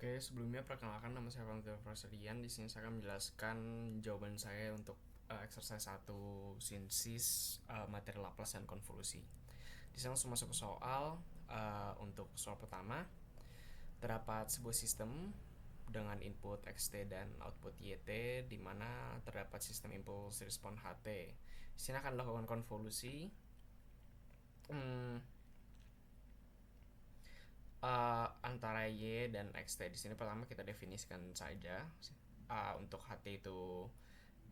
Oke, sebelumnya perkenalkan nama saya Valentino Fraserian. Di sini saya akan menjelaskan jawaban saya untuk exercise 1 sintesis materi Laplace dan konvolusi. Di sini langsung masuk ke soal. Untuk soal pertama, terdapat sebuah sistem dengan input xt dan output yt, di mana terdapat sistem impuls respon ht. Di sini akan dilakukan konvolusi. Antara y dan xt. Di sini pertama kita definisikan saja. Untuk ht itu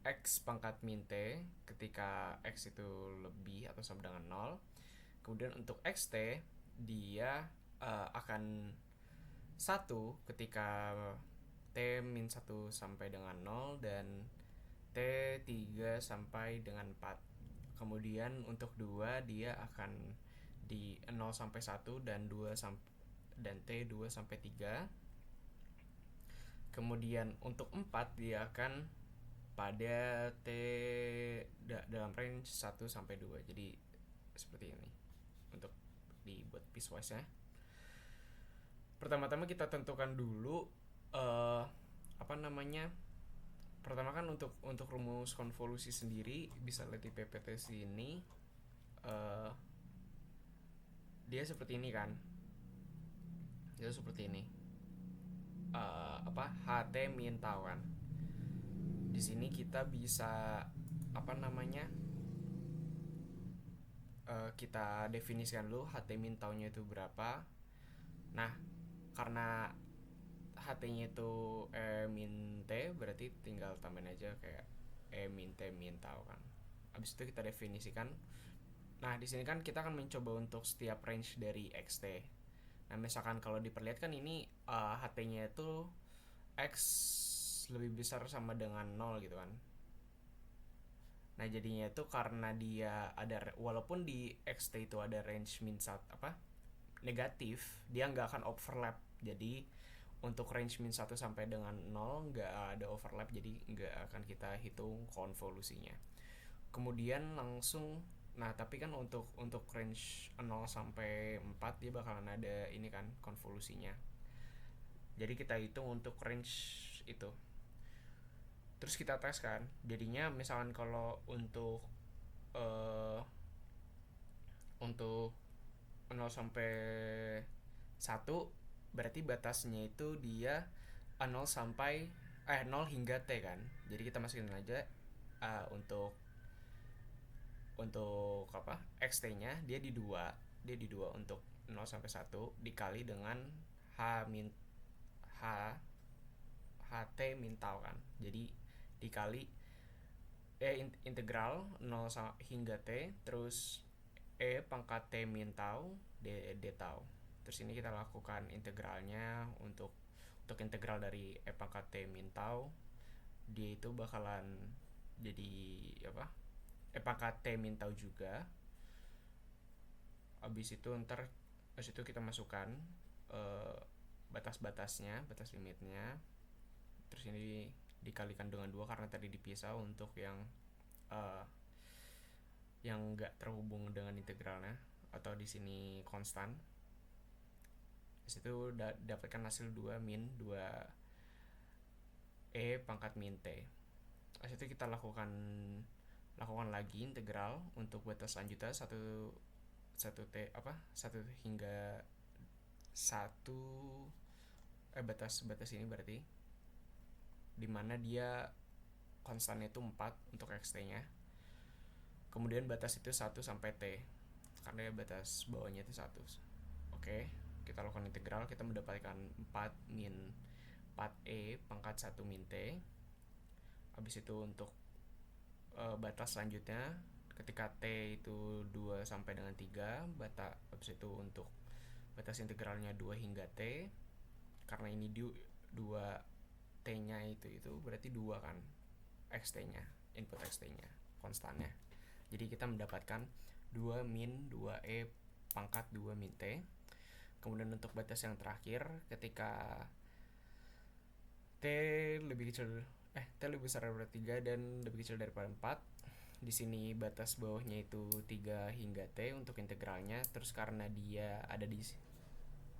x pangkat min t ketika x itu lebih atau sama dengan 0. Kemudian untuk xt dia akan 1 ketika t min 1 sampai dengan 0 dan t 3 sampai dengan 4. Kemudian untuk 2 dia akan di 0 sampai 1 dan 2 sampai dan T 2 sampai 3. Kemudian untuk 4 dia akan pada T dalam range 1 sampai 2. Jadi seperti ini untuk dibuat piecewise ya. Pertama-tama kita tentukan dulu pertama kan untuk rumus konvolusi sendiri bisa lihat di PPT sini. Dia seperti ini kan. Dia seperti ini. HT min tau kan. Di sini kita bisa kita definisikan dulu HT min tau nya itu berapa. Nah, karena HT nya itu min T, berarti tinggal tambahin aja kayak min T min tau kan. Habis itu kita definisikan. Nah, di sini kan kita akan mencoba untuk setiap range dari xt. Nah, misalkan kalau diperlihatkan ini HT-nya itu X lebih besar sama dengan 0 gitu kan. Nah, jadinya itu karena dia ada, walaupun di XT itu ada range min 1 negatif, dia nggak akan overlap. Jadi untuk range min 1 sampai dengan 0 nggak ada overlap, jadi nggak akan kita hitung konvolusinya. Kemudian langsung, nah tapi kan untuk range 0 sampai 4 dia bakalan ada ini kan konvolusinya. Jadi kita hitung untuk range itu. Terus kita tes kan. Jadinya misalkan kalau untuk 0 sampai 1 berarti batasnya itu dia 0 sampai 0 hingga T kan. Jadi kita masukin aja untuk XT-nya dia di 2. Dia di 2 untuk 0 sampai 1 dikali dengan H min H HT min tau kan. Jadi dikali integral 0 hingga T terus pangkat T min tau d tau. Terus ini kita lakukan integralnya untuk integral dari pangkat T min tau, dia itu bakalan jadi pangkat T min tau juga. Abis itu kita masukkan batas-batasnya, batas limitnya. Terus ini dikalikan dengan 2 karena tadi dipisah untuk yang nggak terhubung dengan integralnya, atau di sini konstan. Di situ dapatkan hasil 2 min 2 pangkat min T. Di situ kita lakukan lagi integral untuk batas selanjutnya 1 hingga 1 batas ini berarti dimana dia konstannya itu 4 untuk xt-nya. Kemudian batas itu 1 sampai T karena batas bawahnya itu 1. Oke, kita lakukan integral, kita mendapatkan 4 min 4 pangkat 1 min T. Habis itu untuk batas selanjutnya ketika T itu 2 sampai dengan 3, habis itu untuk batas integralnya 2 hingga T. Karena ini 2 T-nya itu berarti 2 kan xt-nya, input xt-nya, konstannya. Jadi kita mendapatkan 2 min 2 pangkat 2 min T. Kemudian untuk batas yang terakhir ketika T lebih besar daripada 3 dan lebih kecil daripada 4. Di sini batas bawahnya itu 3 hingga T untuk integralnya. Terus karena dia ada di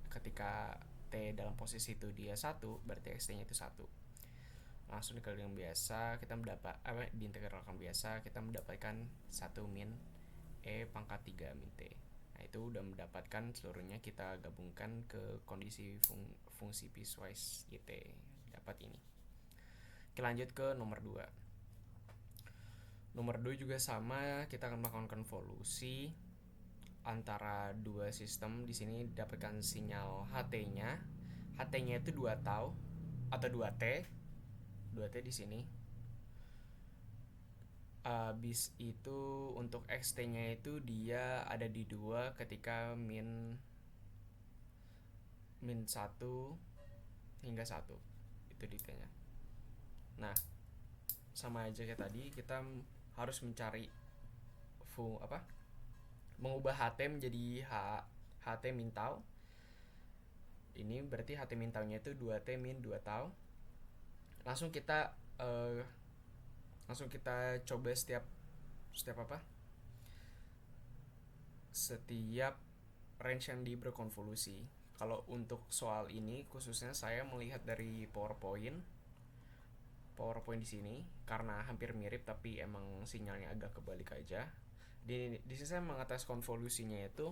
ketika T dalam posisi itu dia 1, berarti X-T-nya itu 1. Langsung dikali dengan biasa, kita mendapat diintegralkan biasa, kita mendapatkan 1 min E pangkat 3 min T. Nah, itu udah mendapatkan seluruhnya, kita gabungkan ke kondisi fungsi piecewise YT. Dapat ini. Kita lanjut ke nomor 2. Nomor 2 juga sama, kita akan melakukan konvolusi antara dua sistem. Di sini dapatkan sinyal HT-nya. HT-nya itu 2 tau atau 2T. 2T di sini. Habis itu untuk XT-nya itu dia ada di 2 ketika min 1 hingga 1. Itu detailnya. Nah, sama aja kayak tadi, kita harus mencari mengubah HT menjadi HT min tau. Ini berarti HT min tau-nya itu 2T min 2 tau. Langsung kita coba setiap range yang berkonvolusi. Kalau untuk soal ini khususnya saya melihat dari PowerPoint di sini karena hampir mirip tapi emang sinyalnya agak kebalik aja. Di sini saya mengatas konvolusinya itu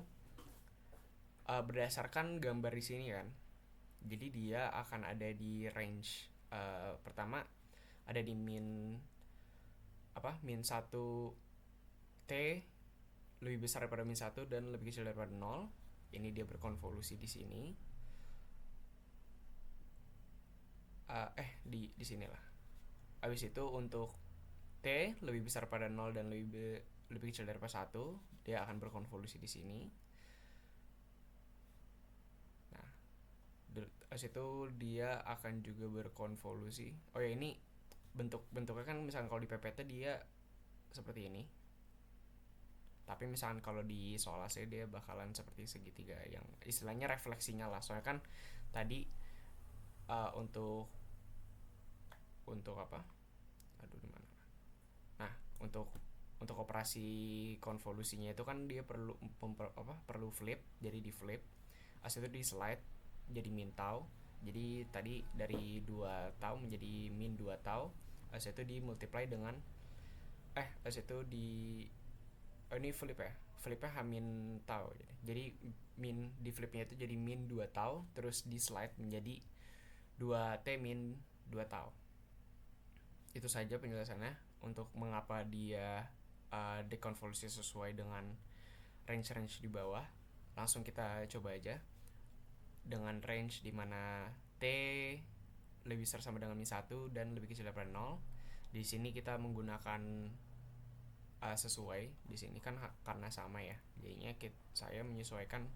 berdasarkan gambar di sini kan. Jadi dia akan ada di range pertama ada di min 1 T lebih besar daripada min 1 dan lebih kecil daripada 0. Ini dia berkonvolusi di sini. Di sinilah. Habis itu untuk T lebih besar pada 0 dan lebih kecil daripada 1, dia akan berkonvolusi di sini. Nah, habis itu dia akan juga berkonvolusi. Oh ya, ini bentuknya kan misalkan kalau di PPT dia seperti ini. Tapi misalkan kalau di solase dia bakalan seperti segitiga yang istilahnya refleksinya lah. Soalnya kan tadi untuk apa? Aduh di mana? Nah, untuk operasi konvolusinya itu kan dia perlu flip, jadi di flip. Asal itu di slide jadi min tau. Jadi tadi dari 2 tau menjadi min 2 tau. Asal itu di multiply dengan asal itu ini flip ya. Flipnya H-min tau. Jadi min di flipnya itu jadi min 2 tau, terus di slide menjadi 2T min 2 tau. Itu saja penjelasannya untuk mengapa dia dekonvolusi sesuai dengan range di bawah. Langsung kita coba aja dengan range di mana T lebih besar sama dengan min 1 dan lebih kecil daripada 0. Di sini kita menggunakan sesuai. Di sini kan karena sama ya. Jadinya saya menyesuaikan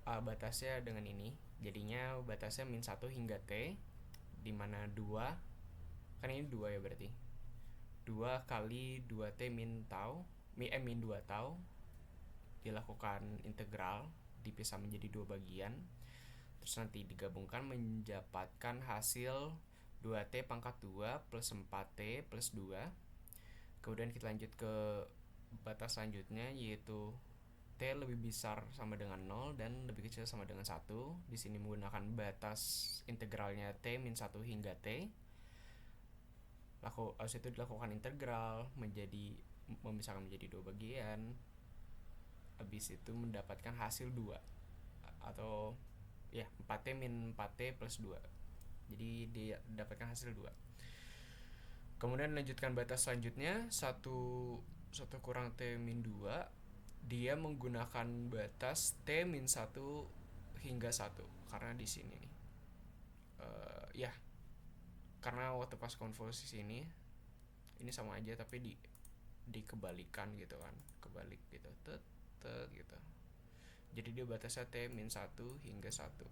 batasnya dengan ini. Jadinya batasnya min 1 hingga T, di mana 2 kan ini 2 ya, berarti 2 kali 2T min tau min 2 tau dilakukan integral, dipisah menjadi 2 bagian, terus nanti digabungkan mendapatkan hasil 2T pangkat 2 plus 4T plus 2. Kemudian kita lanjut ke batas selanjutnya, yaitu T lebih besar sama dengan 0 dan lebih kecil sama dengan 1. Di sini menggunakan batas integralnya T min 1 hingga T. Habis itu dilakukan integral memisahkan menjadi 2 bagian. Habis itu mendapatkan hasil 2 atau ya 4T min 4T plus 2. Jadi dia dapatkan hasil 2. Kemudian lanjutkan batas selanjutnya 1 kurang T min 2. Dia menggunakan batas T min 1 hingga 1 karena di sini nih. Karena waktu pas konvolusi ini sama aja tapi dikebalikan gitu kan, kebalik gitu, gitu. Jadi dia batasnya T min 1 hingga 1.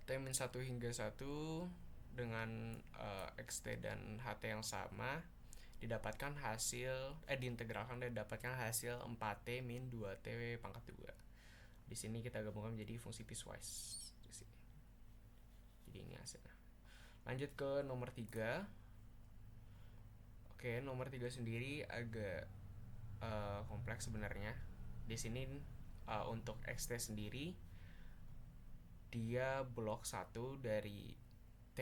T min 1 hingga 1 dengan XT dan HT yang sama didapatkan hasil diintegralkan dan didapatkan hasil 4T min 2T pangkat 2. Di sini kita gabungkan menjadi fungsi piecewise di sini. Jadi ini hasilnya. Lanjut ke nomor 3. Oke, nomor 3 sendiri agak kompleks sebenarnya. Di sini untuk XT sendiri dia blok 1 dari T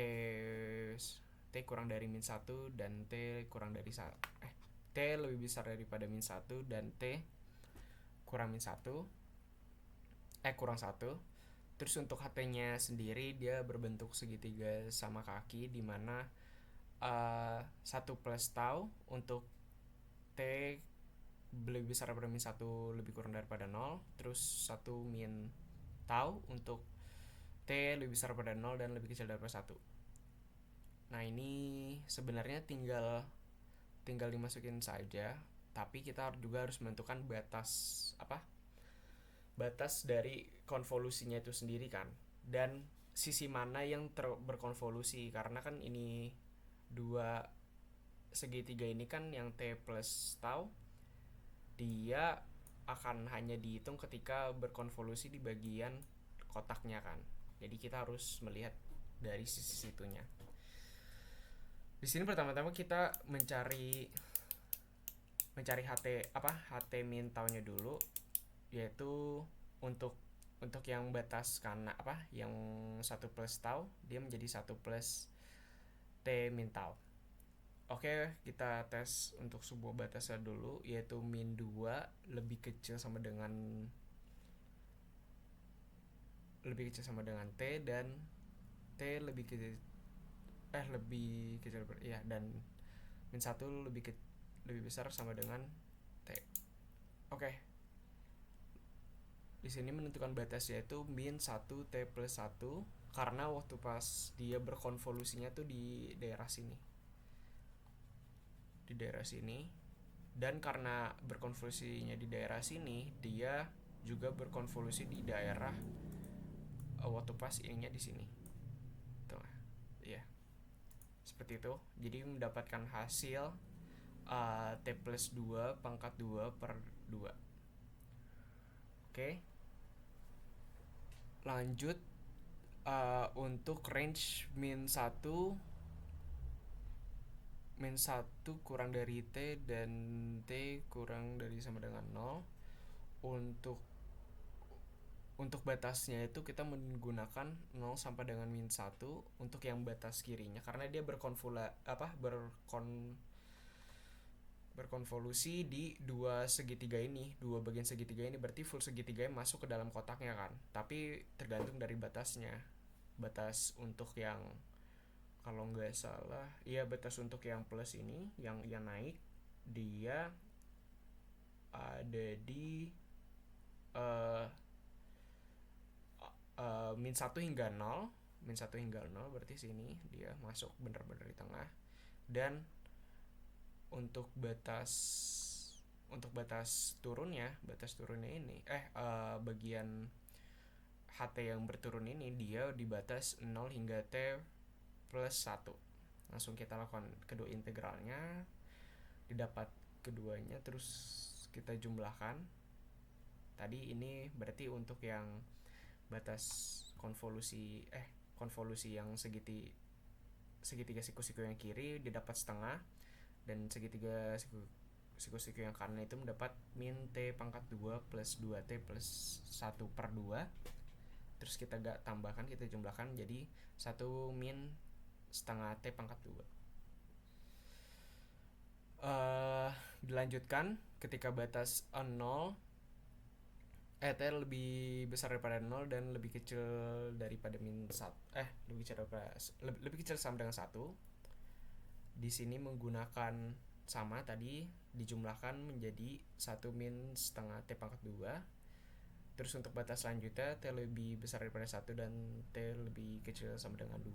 T kurang dari min 1 dan T kurang dari T lebih besar daripada min 1 dan T kurang min 1 kurang 1. Terus untuk HT-nya sendiri dia berbentuk segitiga sama kaki, di mana 1 plus tau untuk T lebih besar daripada min 1 lebih kurang daripada 0. Terus 1 min tau untuk T lebih besar daripada 0 dan lebih kecil daripada 1. Nah ini sebenarnya tinggal dimasukin saja, tapi kita juga harus menentukan batas dari konvolusinya itu sendiri kan, dan sisi mana yang berkonvolusi, karena kan ini dua segitiga ini kan yang T plus tau dia akan hanya dihitung ketika berkonvolusi di bagian kotaknya kan. Jadi kita harus melihat dari sisi situnya. Di sini pertama-tama kita mencari HT min taunya dulu, yaitu untuk yang batas karena yang 1 plus tau dia menjadi 1 plus T min tau. Oke, kita tes untuk sebuah batasnya dulu, yaitu min 2 lebih kecil sama dengan T, dan T lebih kecil dan min 1 lebih besar sama dengan T. Oke. Di sini menentukan batas yaitu min 1 T plus 1, karena waktu pas dia berkonvolusinya tuh di daerah sini. Dan karena berkonvolusinya di daerah sini, dia juga berkonvolusi di daerah waktu pas ininya di sini. Tuh. Ya. Seperti itu. Jadi mendapatkan hasil T plus 2 pangkat 2 per 2. Oke. Lanjut untuk range min 1 kurang dari T dan T kurang dari sama dengan 0. Untuk batasnya itu kita menggunakan 0 sampai dengan min 1 untuk yang batas kirinya, karena dia berkonvolusi di dua bagian segitiga ini, berarti full segitiganya masuk ke dalam kotaknya kan. Tapi tergantung dari batasnya. Batas untuk yang, kalau nggak salah, batas untuk yang plus ini, yang naik, dia ada di min 1 hingga 0. Berarti sini dia masuk benar-benar di tengah. Dan untuk batas turunnya ini bagian HT yang berturun ini dia di batas 0 hingga T plus 1. Langsung kita lakukan kedua integralnya, didapat keduanya, terus kita jumlahkan. Tadi ini berarti untuk yang batas konvolusi yang segitiga siku-siku yang kiri didapat setengah, dan segitiga siku-siku yang kanan itu mendapat min T pangkat 2 plus 2T plus 1 per 2. Terus kita tambahkan, kita jumlahkan jadi 1 min setengah T pangkat 2. Dilanjutkan ketika batas 0 T lebih besar daripada 0 dan lebih kecil daripada min 1, lebih kecil sama dengan 1. Di sini menggunakan sama tadi, dijumlahkan menjadi 1 min setengah T pangkat 2. Terus untuk batas selanjutnya T lebih besar daripada 1 dan T lebih kecil sama dengan 2.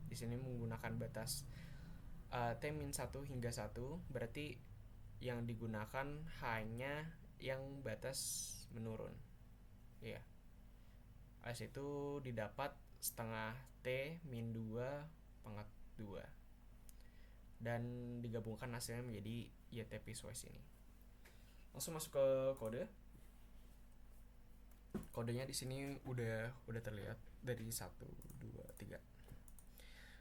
Di sini menggunakan batas T min 1 hingga 1, berarti yang digunakan hanya yang batas menurun. Ya. As itu didapat setengah T min 2 pangkat 2. Dan digabungkan hasilnya menjadi YT piecewise ini. Langsung masuk ke kode. Kodenya di sini udah terlihat dari 1 2 3.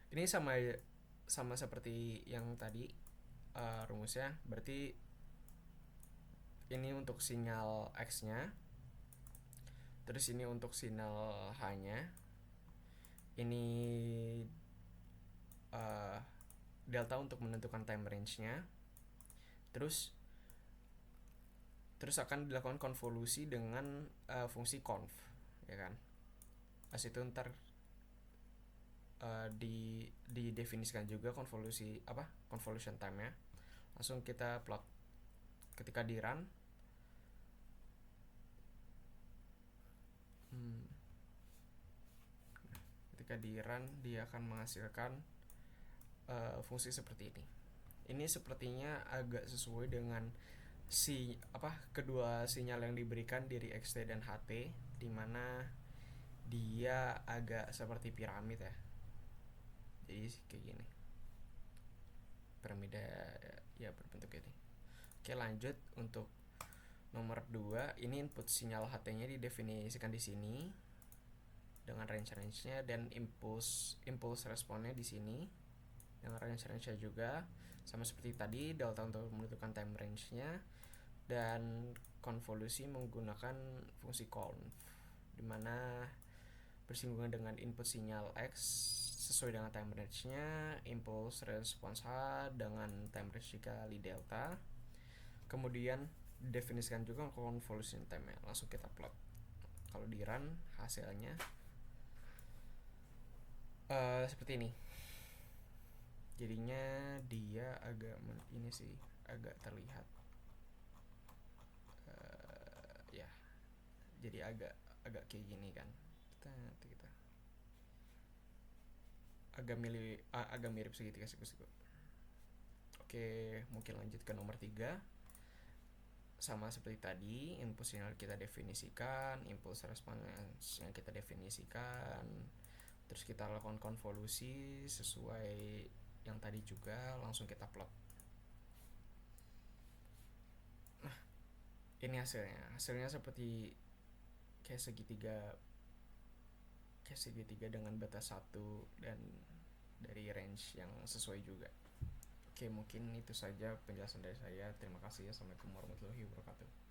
Ini sama seperti yang tadi rumusnya, berarti ini untuk sinyal X-nya, terus ini untuk sinyal H-nya, Ini uh, delta untuk menentukan time range-nya. Terus akan dilakukan konvolusi dengan fungsi conv, ya kan? Pas itu ntar didefinisikan juga convolution time-nya. Langsung kita plot ketika di run. Ketika di run dia akan menghasilkan fungsi seperti ini. Ini sepertinya agak sesuai dengan kedua sinyal yang diberikan dari xt dan ht, dimana dia agak seperti piramid ya. Jadi kayak gini, piramida ya berbentuk ini. Oke, lanjut untuk nomor 2. Ini input sinyal ht-nya didefinisikan di sini dengan range-nya, dan impulse responnya di sini dengan range-nya juga, sama seperti tadi, delta untuk menentukan time range-nya, dan konvolusi menggunakan fungsi conv, dimana bersinggungan dengan input sinyal x sesuai dengan time range-nya, impulse response h dengan time range dikali delta, kemudian definisikan juga convolution time-nya. Langsung kita plot. Kalau di run hasilnya seperti ini. Jadinya dia agak terlihat ya, jadi agak kayak gini kan. Kita agak mirip segitiga siku-siku. Oke, mungkin lanjut ke nomor 3. Sama seperti tadi, input sinyal kita definisikan, impulse response yang kita definisikan, terus kita lakukan konvolusi sesuai yang tadi juga, langsung kita plot. Nah, ini hasilnya seperti kayak segitiga dengan batas 1 dan dari range yang sesuai juga. Oke, mungkin itu saja penjelasan dari saya. Terima kasih. Assalamualaikum warahmatullahi wabarakatuh.